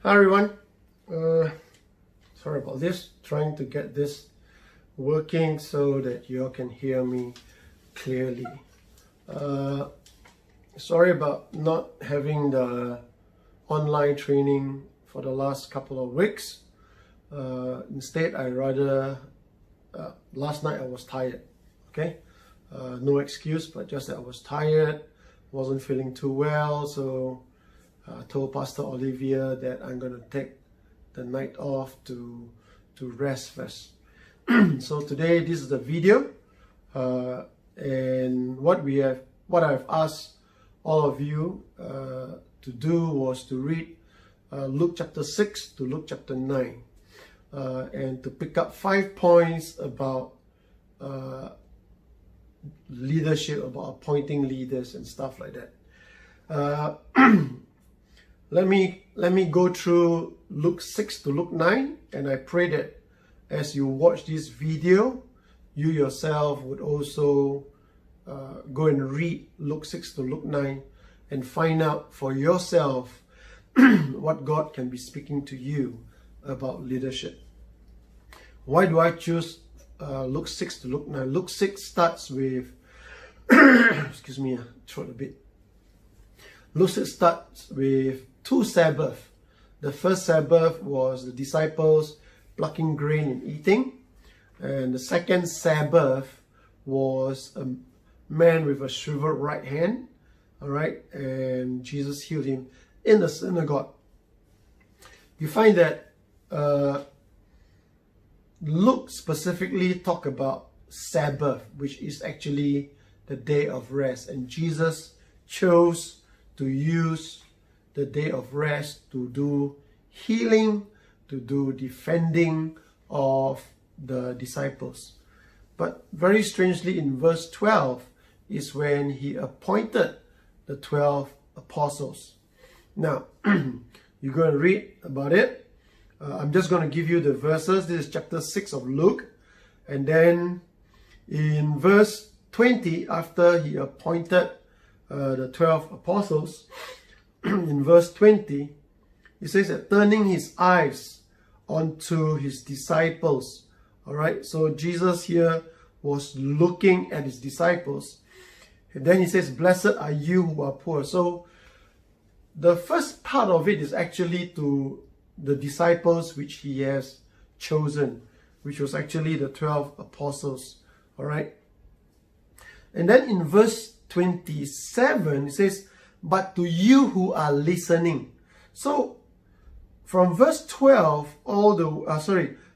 Hi everyone, sorry about this, trying to get this working so that you all can hear me clearly. Sorry about not having the online training for the last couple of weeks. Instead, last night I was tired, okay? No excuse, but just that I was tired, wasn't feeling too well, so I told Pastor Olivia that I'm going to take the night off to rest first. So today, this is the video, and what I've asked all of you to do was to read Luke chapter 6 to Luke chapter 9, and to pick up 5 points about leadership, about appointing leaders and stuff like that. Let me go through Luke 6 to Luke 9, and I pray that as you watch this video, you yourself would also go and read Luke 6 to Luke 9 and find out for yourself what God can be speaking to you about leadership. Why do I choose Luke 6 to Luke 9? Luke 6 starts with, excuse me, throat a bit. Luke 6 starts with 2 Sabbaths. The first Sabbath was the disciples plucking grain and eating. And the second Sabbath was a man with a shriveled right hand. All right, and Jesus healed him in the synagogue. You find that Luke specifically talk about Sabbath, which is actually the day of rest. And Jesus chose to use the day of rest to do healing, to do defending of the disciples. But very strangely, in verse 12 is when he appointed the 12 apostles. Now, you're going to read about it. I'm just going to give you the verses. This is chapter 6 of Luke. And then in verse 20, after he appointed the 12 apostles, in verse 20, he says that turning his eyes onto his disciples. All right, so Jesus here was looking at his disciples. And then he says, blessed are you who are poor. So the first part of it is actually to the disciples which he has chosen, which was actually the 12 apostles. All right. And then in verse 27, it says, but to you who are listening. So from verse 12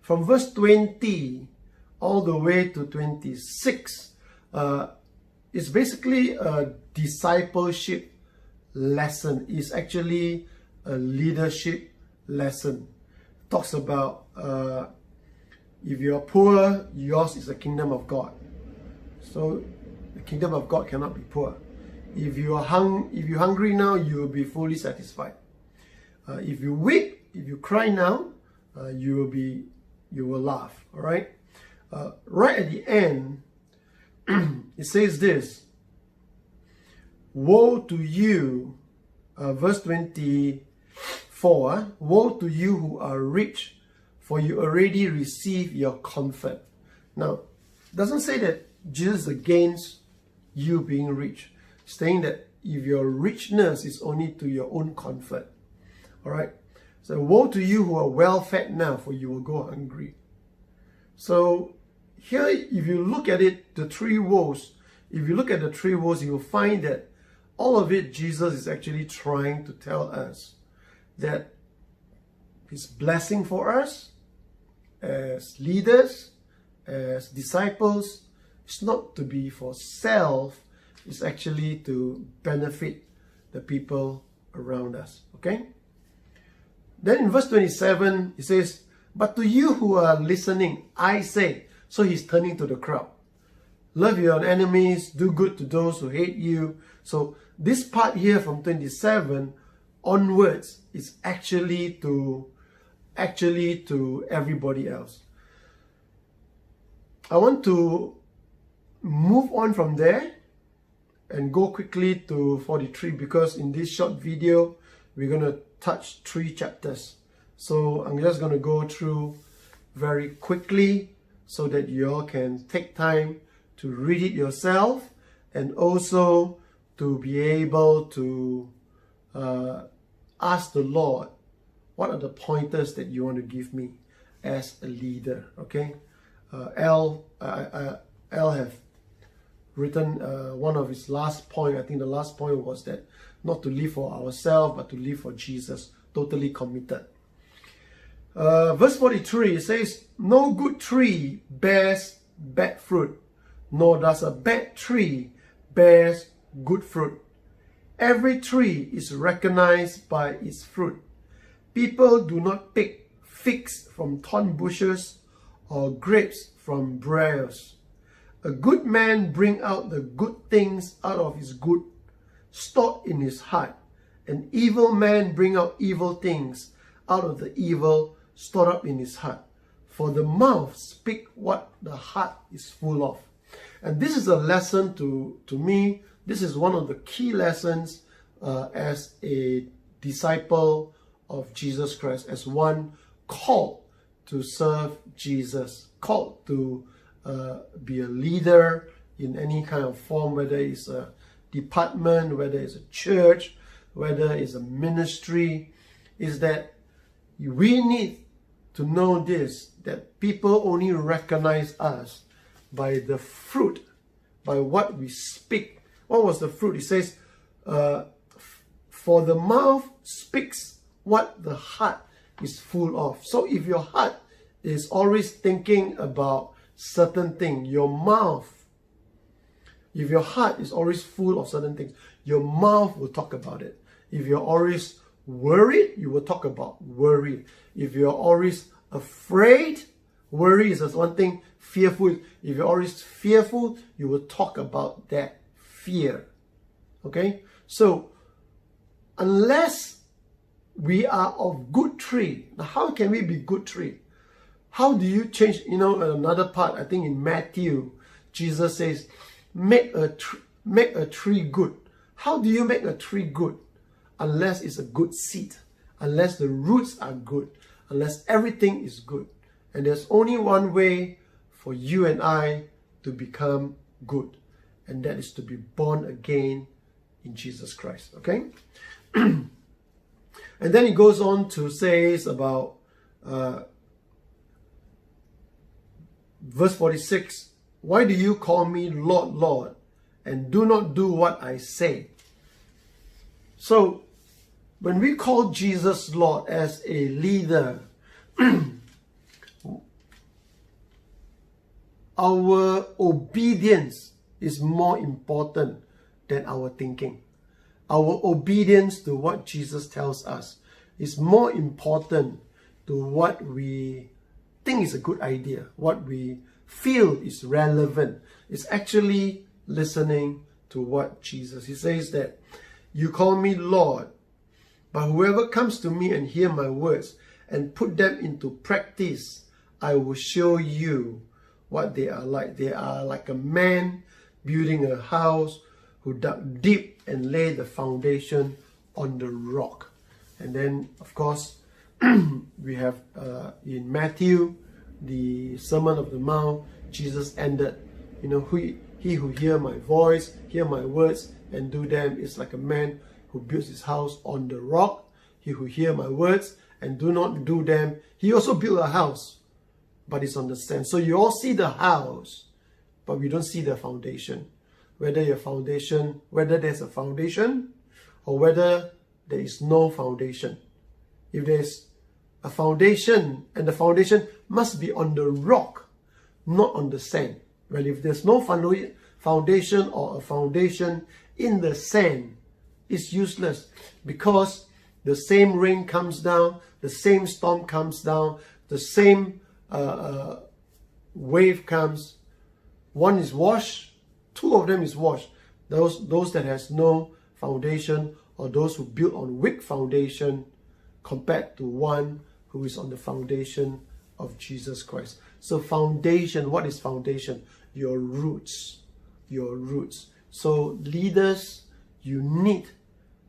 from verse 20 all the way to 26, it's basically a discipleship lesson. It's actually a leadership lesson. It talks about if you are poor, yours is the kingdom of God. So the kingdom of God cannot be poor. If you're hungry now, you will be fully satisfied. If you weep, if you cry now, you will laugh. All right. Right at the end, it says this: woe to you, verse 24. Woe to you who are rich, for you already receive your comfort. Now, it doesn't say that Jesus is against you being rich, saying that if your richness is only to your own comfort. All right. So woe to you who are well fed now, for you will go hungry. So here, if you look at it, the 3 woes, if you look at the 3 woes, you will find that all of it, Jesus is actually trying to tell us that his blessing for us as leaders, as disciples, is not to be for self, it's actually to benefit the people around us. Okay? Then in verse 27, it says, but to you who are listening, I say. So he's turning to the crowd. Love your enemies, do good to those who hate you. So this part here from 27 onwards is actually to everybody else. I want to move on from there and go quickly to 43, because in this short video we're going to touch 3 chapters. So I'm just going to go through very quickly so that you all can take time to read it yourself, and also to be able to ask the Lord, what are the pointers that you want to give me as a leader? Okay, L have written one of his last point. I think the last point was that not to live for ourselves, but to live for Jesus, totally committed. Verse 43, it says, no good tree bears bad fruit, nor does a bad tree bears good fruit. Every tree is recognized by its fruit. People do not pick figs from thorn bushes or grapes from briars. A good man brings out the good things out of his good, stored in his heart. An evil man brings out evil things out of the evil, stored up in his heart. For the mouth speaks what the heart is full of. And this is a lesson to me. This is one of the key lessons as a disciple of Jesus Christ, as one called to serve Jesus, called to be a leader in any kind of form, whether it's a department, whether it's a church, whether it's a ministry, is that we need to know this, that people only recognize us by the fruit, by what we speak. What was the fruit? It says, for the mouth speaks what the heart is full of. So if your heart is always thinking about certain thing, your mouth, if your heart is always full of certain things, your mouth will talk about it. If you're always worried, you will talk about worry. If you're always afraid, worry is one thing, fearful. If you're always fearful, you will talk about that fear. Okay? So, unless we are of good tree, now how can we be good tree? How do you change? You know, another part, I think in Matthew, Jesus says, make a tree good. How do you make a tree good? Unless it's a good seed, unless the roots are good, unless everything is good. And there's only one way for you and I to become good, and that is to be born again in Jesus Christ. Okay? And then he goes on to say about verse 46, why do you call me Lord, Lord, and do not do what I say? So, when we call Jesus Lord as a leader, our obedience is more important than our thinking. Our obedience to what Jesus tells us is more important to what we think is a good idea, what we feel is relevant. It's actually listening to what Jesus. He says that you call me Lord, but whoever comes to me and hear my words and put them into practice, I will show you what they are like. They are like a man building a house who dug deep and laid the foundation on the rock. And then, of course, we have in Matthew, the Sermon of the Mount, Jesus ended, you know, he who hear my voice, hear my words, and do them is like a man who builds his house on the rock. He who hear my words and do not do them, he also built a house, but it's on the sand. So you all see the house, but we don't see the foundation. Whether there's a foundation, or whether there is no foundation. If there's a foundation, and the foundation must be on the rock, not on the sand. Well, if there's no foundation or a foundation in the sand, it's useless, because the same rain comes down, the same storm comes down, the same wave comes. One is washed, two of them is washed. Those that has no foundation, or those who build on weak foundation, compared to one who is on the foundation of Jesus Christ. So foundation, what is foundation? Your roots. Your roots. So leaders, you need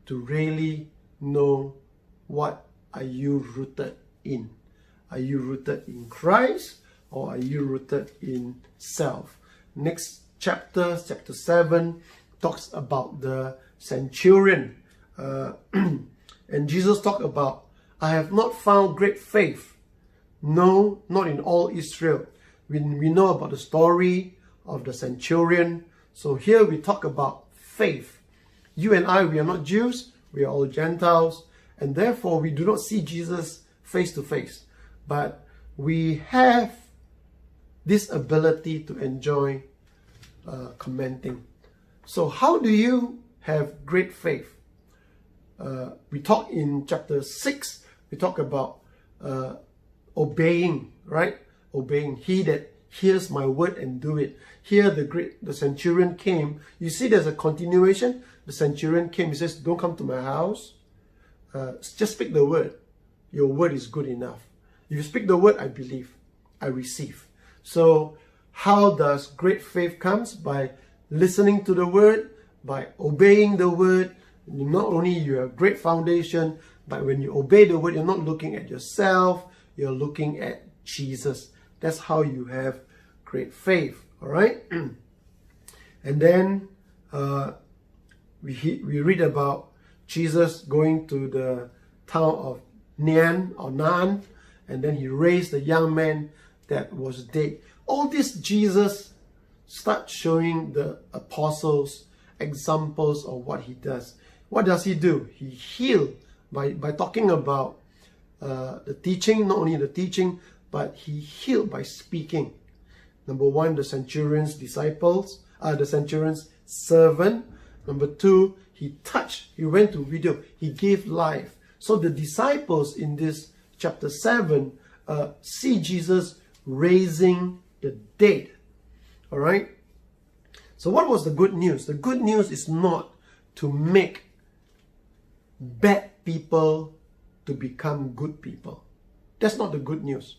to really know what are you rooted in? Are you rooted in Christ, or are you rooted in self? Next chapter, chapter 7, talks about the centurion. And Jesus talked about, I have not found great faith. No, not in all Israel. We know about the story of the centurion. So here we talk about faith. You and I, we are not Jews. We are all Gentiles. And therefore, we do not see Jesus face to face. But we have this ability to enjoy commenting. So how do you have great faith? We talk in chapter 6, we talk about obeying, right? Obeying. He that hears my word and do it. Here the centurion came. You see there's a continuation. The centurion came. He says, don't come to my house. Just speak the word. Your word is good enough. If you speak the word, I believe. I receive. So how does great faith comes? By listening to the word, by obeying the word. Not only you have great foundation, but when you obey the word, you're not looking at yourself, you're looking at Jesus. That's how you have great faith. All right. And then we read about Jesus going to the town of Nan, and then he raised the young man that was dead. All this Jesus starts showing the apostles examples of what he does. What does he do? He healed by talking about the teaching, not only the teaching, but he healed by speaking. Number one, the centurion's disciples, the centurion's servant. Number two, he went to widow, he gave life. So the disciples in this chapter 7 see Jesus raising the dead. All right. So what was the good news? The good news is not to make bad people to become good people. That's not the good news.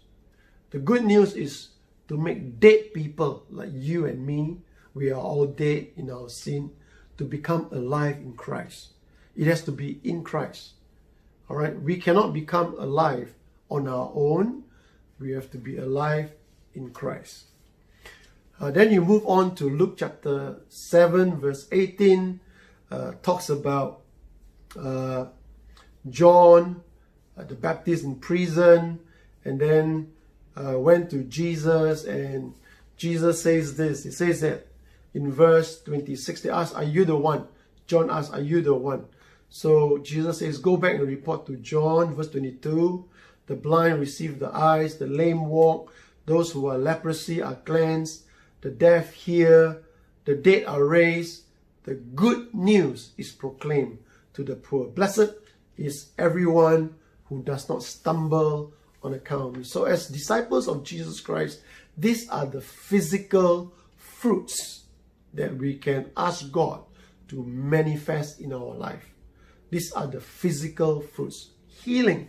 The good news is to make dead people like you and me, we are all dead in our sin, to become alive in Christ. It has to be in Christ. All right. We cannot become alive on our own. We have to be alive in Christ. Then you move on to Luke chapter 7 verse 18. Talks about John the Baptist in prison, and then went to Jesus, and Jesus says this. He says that in verse 26, they ask, are you the one? John asks, are you the one? So Jesus says, go back and report to John. Verse 22, the blind receive the eyes, the lame walk, those who are leprosy are cleansed, the deaf hear, the dead are raised, the good news is proclaimed to the poor. Blessed is everyone who does not stumble on account of me. So as disciples of Jesus Christ, these are the physical fruits that we can ask God to manifest in our life. These are the physical fruits. Healing.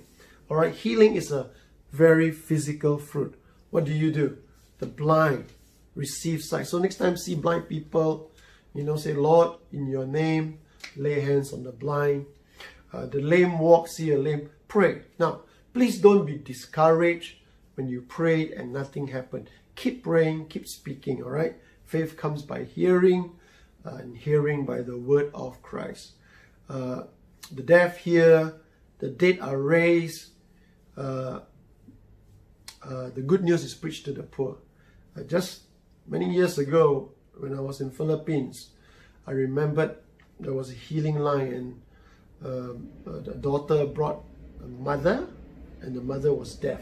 All right, healing is a very physical fruit. What do? The blind receive sight. So next time see blind people, say, Lord, in your name, lay hands on the blind. The lame walk, see a lame, pray. Now, please don't be discouraged when you prayed and nothing happened. Keep praying, keep speaking, all right? Faith comes by hearing, and hearing by the word of Christ. The deaf hear, the dead are raised. The good news is preached to the poor. Just many years ago, when I was in Philippines, I remembered there was a healing line, and the daughter brought a mother, and the mother was deaf.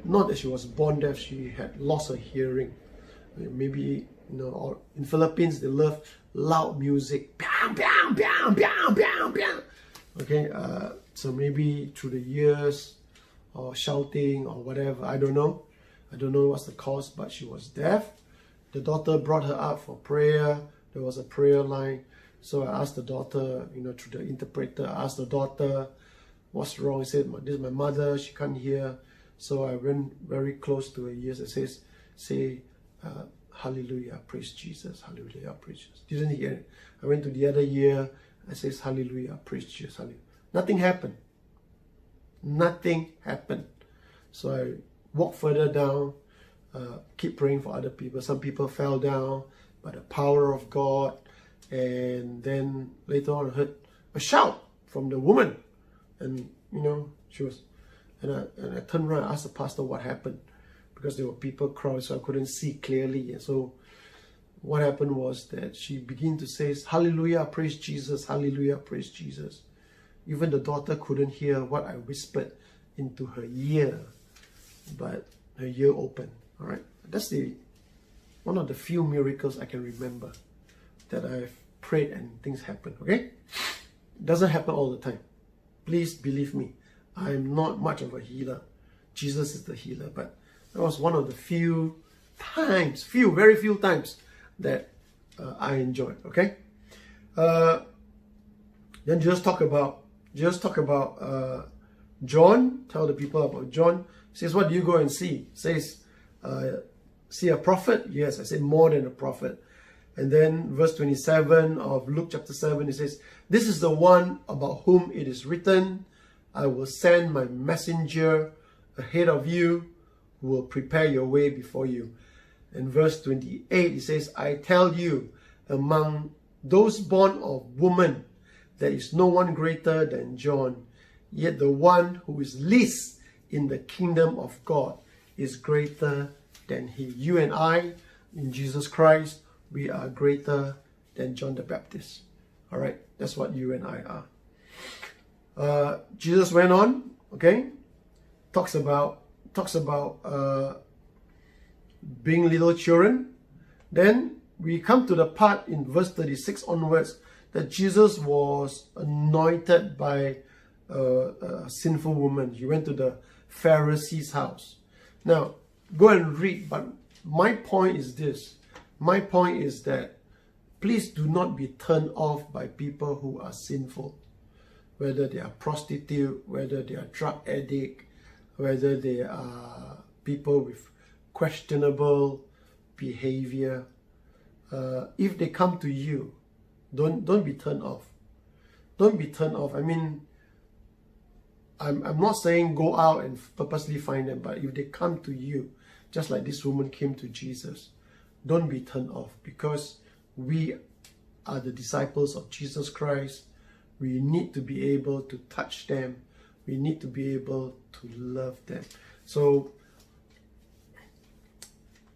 Not that she was born deaf, she had lost her hearing. Maybe, or in Philippines, they love loud music. Bam, bam, bam, bam, bam, bam. Okay, so maybe through the years, or shouting, or whatever, I don't know. I don't know what's the cause, but she was deaf. The daughter brought her up for prayer. There was a prayer line. So I asked the daughter, through the interpreter, I asked the daughter, what's wrong? He said, this is my mother, she can't hear. So I went very close to her ears and say, hallelujah, praise Jesus, hallelujah, praise Jesus. Didn't hear it. I went to the other ear, I says, hallelujah, praise Jesus, hallelujah. Nothing happened. Nothing happened. So I walked further down, keep praying for other people. Some people fell down by the power of God. And then later on I heard a shout from the woman. And she was, and I turned around and asked the pastor what happened, because there were people crowded, so I couldn't see clearly. And so what happened was that she began to say, "Hallelujah, praise Jesus, hallelujah, praise Jesus." Even the daughter couldn't hear what I whispered into her ear, but her ear opened. All right, that's one of the few miracles I can remember that I've prayed and things happen. Okay, it doesn't happen all the time. Please believe me, I'm not much of a healer. Jesus is the healer, but that was one of the few times, very few times that I enjoyed. Okay, then just talk about John. Tell the people about John. He says, "What do you go and see?" He says, "See a prophet?" Yes, I said more than a prophet. And then verse 27 of Luke chapter 7, it says, "This is the one about whom it is written, I will send my messenger ahead of you, who will prepare your way before you." And verse 28, it says, "I tell you, among those born of woman, there is no one greater than John. Yet the one who is least in the kingdom of God is greater than he." You and I, in Jesus Christ, we are greater than John the Baptist. All right, that's what you and I are. Jesus went on, okay, talks about being little children. Then we come to the part in verse 36 onwards that Jesus was anointed by a sinful woman. He went to the Pharisee's house. Now, go and read, but my point is this. My point is that please do not be turned off by people who are sinful. Whether they are prostitute, whether they are drug addict, whether they are people with questionable behavior. If they come to you, don't be turned off. Don't be turned off. I mean, I'm not saying go out and purposely find them, but if they come to you, just like this woman came to Jesus, don't be turned off, because we are the disciples of Jesus Christ. We need to be able to touch them. We need to be able to love them. So,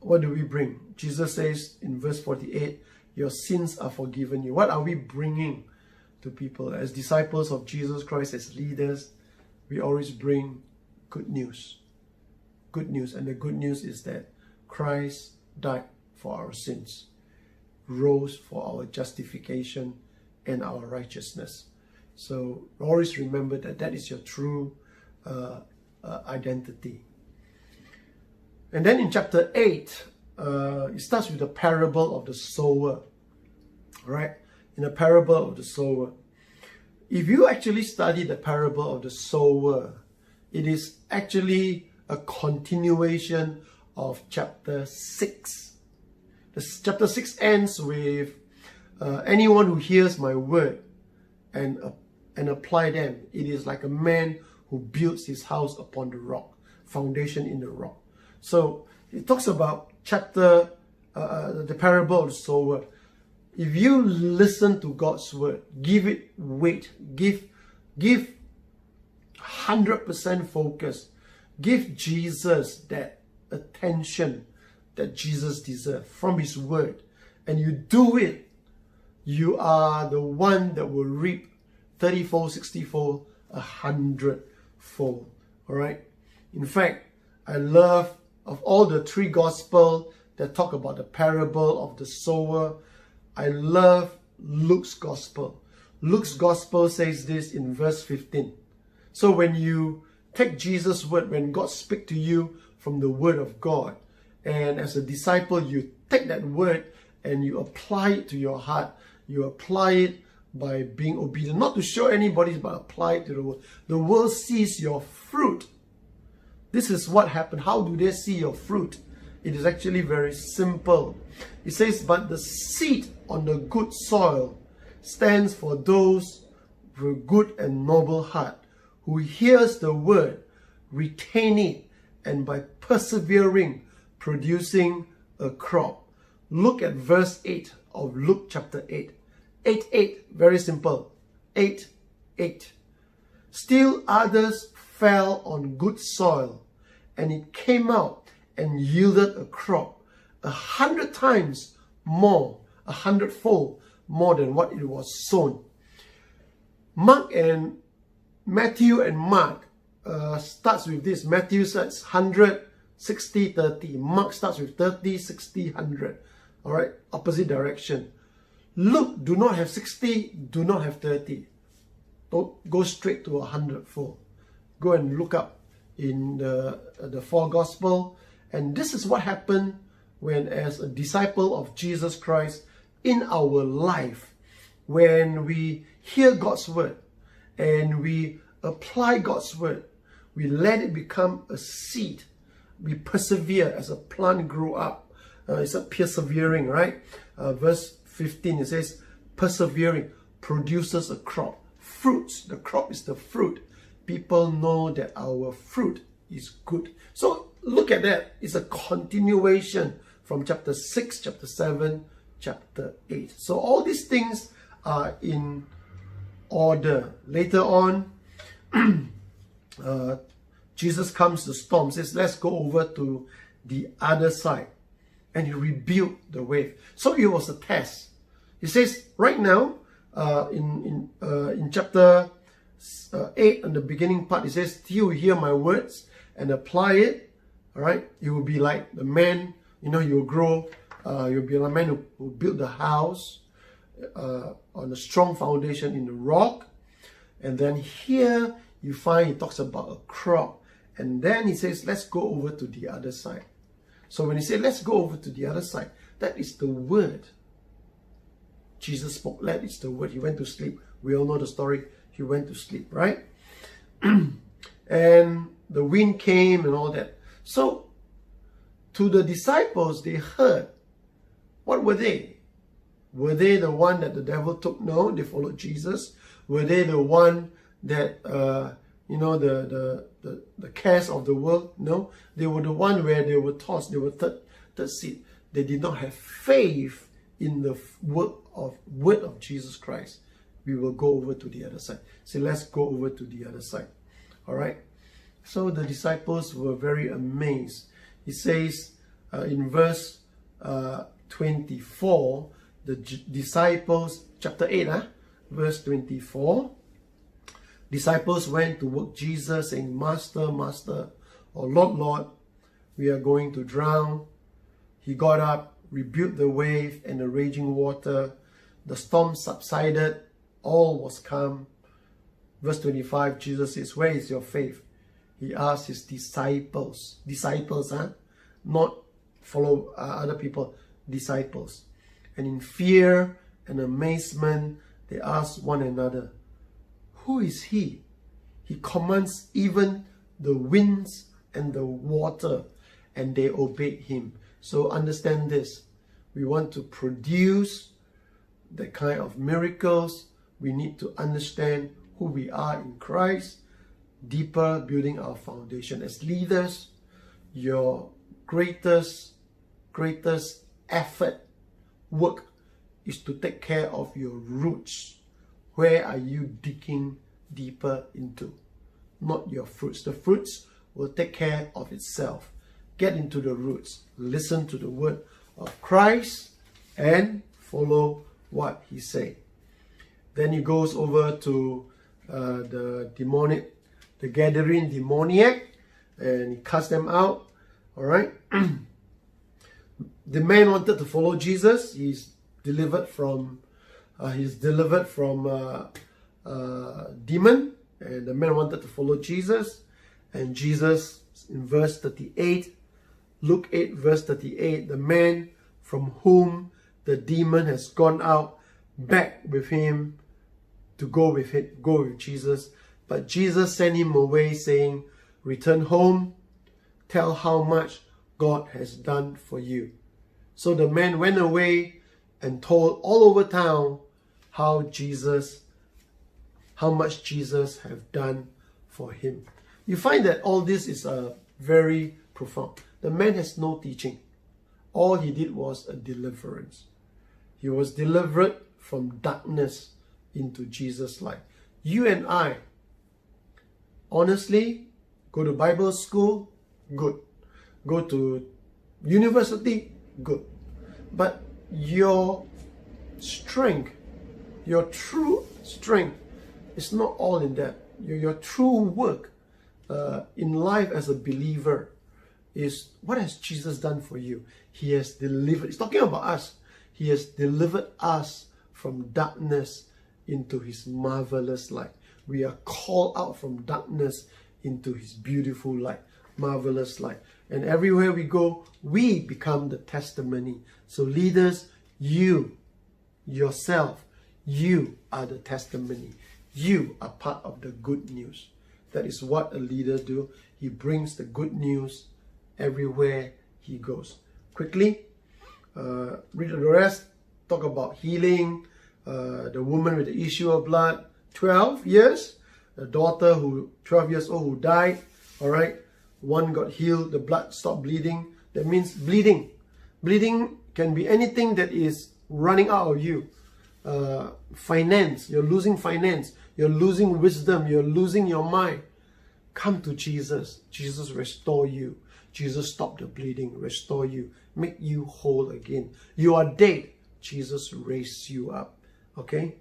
what do we bring? Jesus says in verse 48, "Your sins are forgiven you." What are we bringing to people? As disciples of Jesus Christ, as leaders, we always bring good news. Good news. And the good news is that Christ died for our sins, rose for our justification and our righteousness. So always remember that that is your true identity. And then in chapter 8, it starts with the parable of the sower. Right? In the parable of the sower. If you actually study the parable of the sower, it is actually a continuation of chapter 6. Chapter 6 ends with, "Anyone who hears my word and apply them, it is like a man who builds his house upon the rock," foundation in the rock. So it talks about the parable of the sower. If you listen to God's word, give it weight, give 100% focus, give Jesus that attention that Jesus deserves from his word, and you do it, you are the one that will reap 30-fold, 60-fold, 100-fold. All right. In fact, I love, of all the 3 gospels that talk about the parable of the sower, I love Luke's gospel. Luke's gospel says this in verse 15. So when you take Jesus' word, when God speaks to you from the word of God, and as a disciple, you take that word and you apply it to your heart. You apply it by being obedient, not to show anybody, but apply it to the world. The world sees your fruit. This is what happened. How do they see your fruit? It is actually very simple. It says, "But the seed on the good soil stands for those with a good and noble heart, who hears the word, retain it, and by persevering, producing a crop. Look at verse 8 of Luke chapter 8. 8:8, very simple. 8:8. Still others fell on good soil, and it came out and yielded a crop 100 times more, 100-fold more than what it was sown. Matthew and Mark starts with this. Matthew says 100, 60, 30. Mark starts with 30, 60, 100. All right, opposite direction. Luke do not have 60, do not have 30. Don't go straight to 100-fold. Go and look up in the four gospel, and this is what happened when, as a disciple of Jesus Christ in our life, when we hear God's word and we apply God's word, we let it become a seed. We persevere as a plant grow up. It's a persevering, right? Verse 15, it says, persevering produces a crop. Fruits, the crop is the fruit. People know that our fruit is good. So look at that. It's a continuation from chapter 6, chapter 7, chapter 8. So all these things are in order. Later on, Jesus comes to storm, says, let's go over to the other side. And he rebuked the wave. So it was a test. He says, right now, in chapter 8, in the beginning part, it says, till you hear my words and apply it, all right, you will be like the man, you will grow, you'll be like a man who built the house on a strong foundation in the rock. And then here you find he talks about a crop. And then he says, let's go over to the other side. So when he said, let's go over to the other side, that is the word. Jesus spoke, that is the word. He went to sleep. We all know the story. He went to sleep, right? And the wind came and all that. So to the disciples, they heard. What were they? Were they the one that the devil took? No, they followed Jesus. Were they the one that, the cares of the world? No, they were the one where they were tossed. They were third seat. They did not have faith in the word of Jesus Christ. We will go over to the other side. So let's go over to the other side. All right. So the disciples were very amazed. He says in verse 24, the disciples, chapter 8, verse 24, disciples went to work Jesus, saying, Master, Master, or Lord, Lord, we are going to drown. He got up, rebuked the wave and the raging water. The storm subsided. All was calm. Verse 25, Jesus says, where is your faith? He asked his disciples. Disciples, not follow other people. Disciples. And in fear and amazement, they asked one another, who is he? He commands even the winds and the water, and they obeyed him. So understand this. We want to produce the kind of miracles. We need to understand who we are in Christ, deeper building our foundation. As leaders, your greatest effort, work, is to take care of your roots. Where are you digging deeper into? Not your fruits. The fruits will take care of itself. Get into the roots. Listen to the word of Christ and follow what he said. Then he goes over to the Gadarene demoniac, and he casts them out. All right. The man wanted to follow Jesus. He's delivered from demon, and the man wanted to follow Jesus. And Jesus, in verse 38, Luke 8 verse 38, the man from whom the demon has gone out back with him to go with Jesus. But Jesus sent him away, saying, return home, tell how much God has done for you. So the man went away and told all over town how much Jesus have done for him. You find that all this is very profound. The man has no teaching. All he did was a deliverance. He was delivered from darkness into Jesus' light. You and I, honestly, go to Bible school, good. Go to university, good. But your strength, your true strength, is not all in that. Your true work in life as a believer is, what has Jesus done for you? He has delivered. He's talking about us. He has delivered us from darkness into his marvelous light. We are called out from darkness into his beautiful light, marvelous light. And everywhere we go, we become the testimony. So leaders, you, yourself, you are the testimony. You are part of the good news. That is what a leader do. He brings the good news everywhere he goes. Quickly, read the rest. Talk about healing. The woman with the issue of blood, 12 years. The daughter who 12 years old who died. All right. One got healed. The blood stopped bleeding. That means bleeding. Bleeding can be anything that is running out of you. Finance. You're losing finance. You're losing wisdom. You're losing your mind. Come to Jesus. Jesus restore you. Jesus stop the bleeding. Restore you. Make you whole again. You are dead. Jesus raised you up. Okay.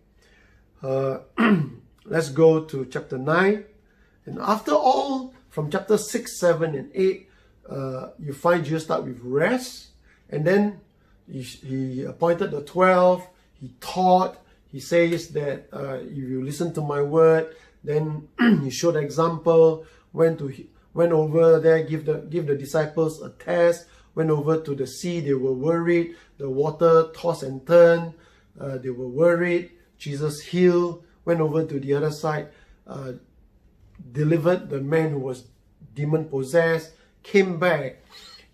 Let's go to chapter 9. And after all, from chapter 6, 7, and 8, you find Jesus start with rest. And then he appointed the 12. He taught. He says that if you listen to my word, then he showed example. Went over there, give the disciples a test. Went over to the sea. They were worried. The water tossed and turned. They were worried. Jesus healed. Went over to the other side. Delivered the man who was demon possessed. Came back.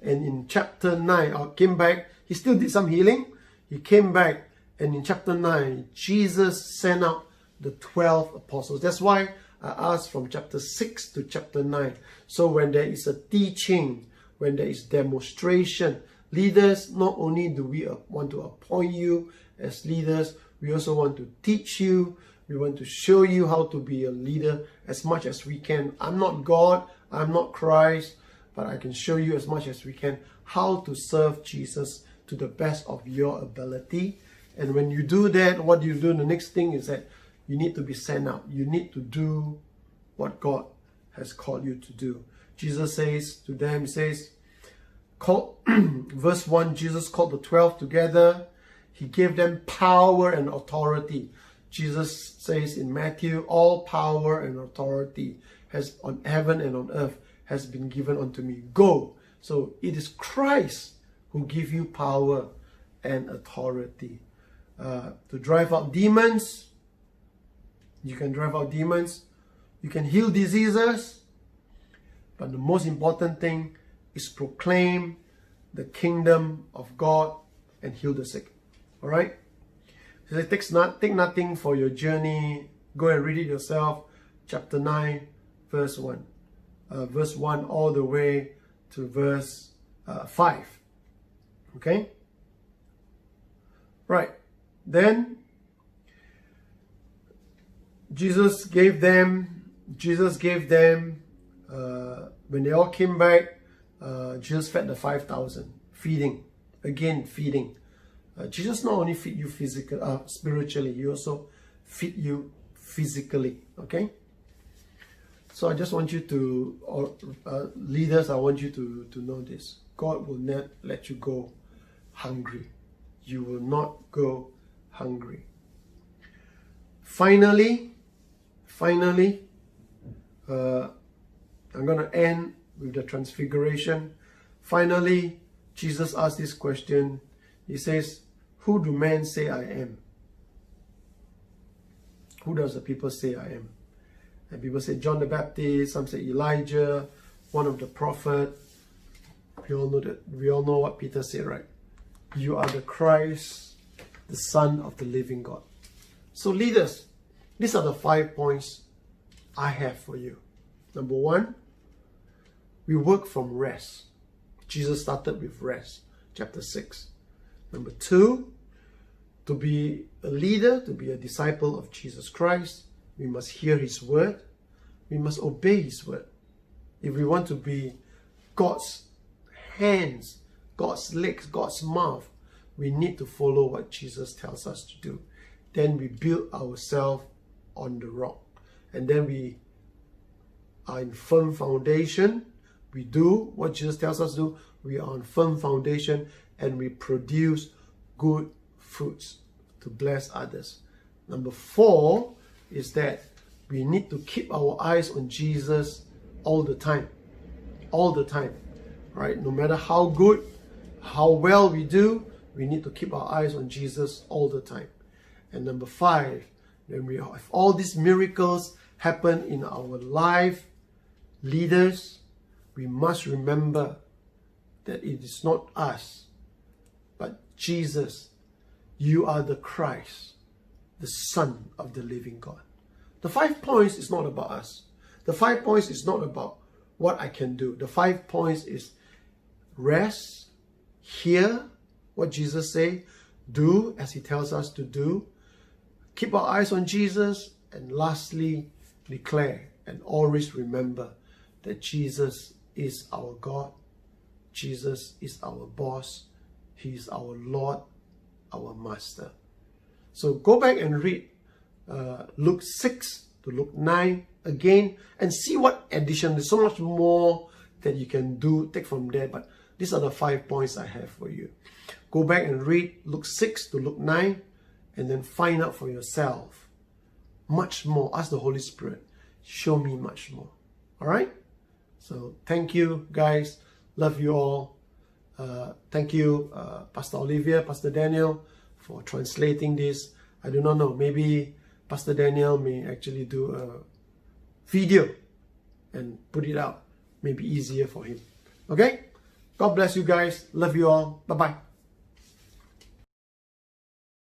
And in chapter 9, came back. He still did some healing. He came back. And in chapter 9, Jesus sent out the 12 apostles. That's why I asked from chapter 6 to chapter 9. So when there is a teaching, when there is demonstration, leaders, not only do we want to appoint you as leaders, we also want to teach you. We want to show you how to be a leader as much as we can. I'm not God, I'm not Christ, but I can show you as much as we can how to serve Jesus to the best of your ability. And when you do that, what you do, the next thing is that you need to be sent out. You need to do what God has called you to do. Jesus says to them, he says, verse 1, Jesus called the 12 together. He gave them power and authority. Jesus says in Matthew, all power and authority has on heaven and on earth has been given unto me. Go. So it is Christ who gives you power and authority. To drive out demons. You can drive out demons. You can heal diseases. But the most important thing is proclaim the kingdom of God and heal the sick. Alright? So it takes take nothing for your journey. Go and read it yourself. Chapter 9, verse 1. Verse 1 all the way to verse 5. Okay? Right. Then Jesus gave them, when they all came back, Jesus fed the 5,000, feeding, again feeding. Jesus not only feed you spiritually, he also feed you physically, okay? So I just want you to, leaders, I want you to know this. God will not let you go hungry. You will not go hungry. Finally, I'm going to end with the transfiguration. Finally, Jesus asked this question. He says, who do men say I am? Who does the people say I am? And people say John the Baptist, some say Elijah, one of the prophets. We all know that. We all know what Peter said, right? You are the Christ, the Son of the living God. So leaders, these are the 5 points I have for you. Number one, we work from rest. Jesus started with rest, chapter 6. Number two, to be a leader, to be a disciple of Jesus Christ, we must hear His word. We must obey His word. If we want to be God's hands, God's legs, God's mouth, we need to follow what Jesus tells us to do. Then we build ourselves on the rock. And then we are in firm foundation. We do what Jesus tells us to do. We are on firm foundation and we produce good fruits to bless others. Number four is that we need to keep our eyes on Jesus all the time. All the time. Right? No matter how good, how well we do, we need to keep our eyes on Jesus all the time. And number five, when we have all these miracles happen in our life, leaders, we must remember that it is not us, but Jesus. You are the Christ, the Son of the living God. The 5 points is not about us. The 5 points is not about what I can do. The 5 points is rest, hear what Jesus say, do as He tells us to do, keep our eyes on Jesus, and lastly, declare and always remember that Jesus is our God. Jesus is our boss. He is our Lord, our Master. So go back and read Luke 6 to Luke 9 again and see what addition. There's so much more that you can do, take from there, but these are the 5 points I have for you. Go back and read Luke 6 to Luke 9 and then find out for yourself much more. Ask the Holy Spirit, show me much more. All right? So thank you, guys. Love you all. Thank you, Pastor Olivia, Pastor Daniel, for translating this. I do not know. Maybe Pastor Daniel may actually do a video and put it out. Maybe easier for him. Okay? God bless you guys. Love you all. Bye-bye.